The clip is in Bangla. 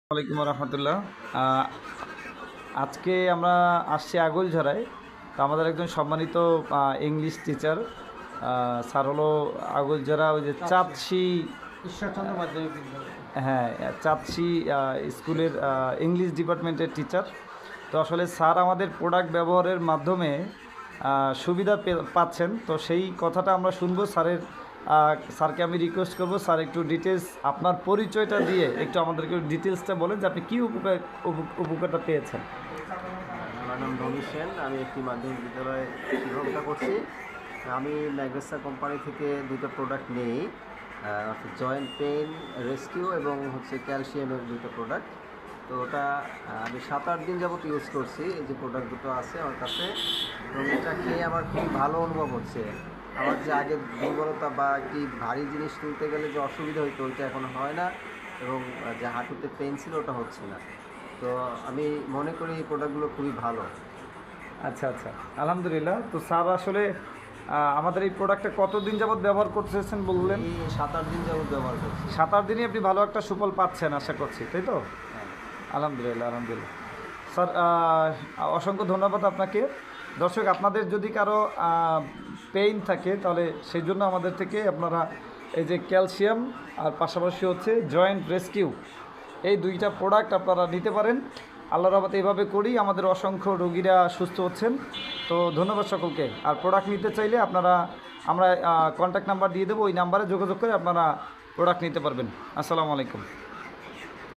ওয়ালাইকুম রহমতুল্লাহ। আজকে আমরা আসছি আগৈলঝাড়ায়। তো আমাদের একজন সম্মানিত ইংলিশ টিচার স্যার হলো আগৈলঝাড়া ওই যে চাঁদশি ঈশ্বরচন্দ্র মাধ্যমিক বিদ্যালয়, হ্যাঁ চাঁদশি স্কুলের ইংলিশ ডিপার্টমেন্টের টিচার। তো আসলে স্যার আমাদের প্রোডাক্ট ব্যবহারের মাধ্যমে সুবিধা পাচ্ছেন। তো সেই কথাটা আমরা শুনবো স্যারের। স্যারকে আমি রিকোয়েস্ট করবো, স্যার একটু ডিটেলস আপনার পরিচয়টা দিয়ে একটু আমাদেরকে ডিটেলসটা বলেন যে আপনি কী উপকারটা পেয়েছেন। আমার নাম রবি সেন। আমি একটি মাধ্যমিক বিদ্যালয়ে শিক্ষকতা করছি। আমি ম্যাগ্রেসা কোম্পানি থেকে দুটো প্রোডাক্ট নেই, জয়েন্ট পেইন রেস্কিউ এবং ক্যালসিয়ামের দুটো প্রোডাক্ট। তো ওটা আমি 7-8 দিন যাবত ইউজ করছি। এই যে প্রোডাক্ট দুটো আছে আমার কাছে, এবং এটা খেয়ে আমার খুবই ভালো অনুভব হচ্ছে। আমার যে আগে দুর্বলতা বা একটি ভারী জিনিস তুলতে গেলে যে অসুবিধা হইতো ওইটা এখন হয় না, এবং যে হাঁটুতে পেন ছিল ওটা হচ্ছে না। তো আমি মনে করি এই প্রোডাক্টগুলো খুবই ভালো। আচ্ছা আচ্ছা, আলহামদুলিল্লাহ। তো স্যার আসলে আমাদের এই প্রোডাক্টটা কতদিন যাবত ব্যবহার করতেছেন বললেন? 7-8 দিন যাবত ব্যবহার করছি। 7-8 দিনই আপনি ভালো একটা সুফল পাচ্ছেন আশা করছি, তাই তো? হ্যাঁ। আলহামদুলিল্লাহ আলহামদুলিল্লাহ। স্যার অসংখ্য ধন্যবাদ আপনাকে। দর্শক, আপনাদের যদি কারো পেইন থাকে তাহলে সেই জন্য আমাদের থেকে আপনারা এই যে ক্যালসিয়াম আর পাশাপাশি জয়েন্ট রেস্কিউ, এই দুইটা প্রোডাক্ট আপনারা নিতে পারেন। আল্লাহর রহমতে এইভাবে করি আমাদের অসংখ্য রোগীরা সুস্থ হচ্ছেন। তো ধন্যবাদ সকলকে। আর প্রোডাক্ট নিতে চাইলে আমরা কন্ট্যাক্ট নাম্বার দিয়ে দেবো, ওই নাম্বারে যোগাযোগ করে আপনারা প্রোডাক্ট নিতে পারবেন। আসসালামু আলাইকুম।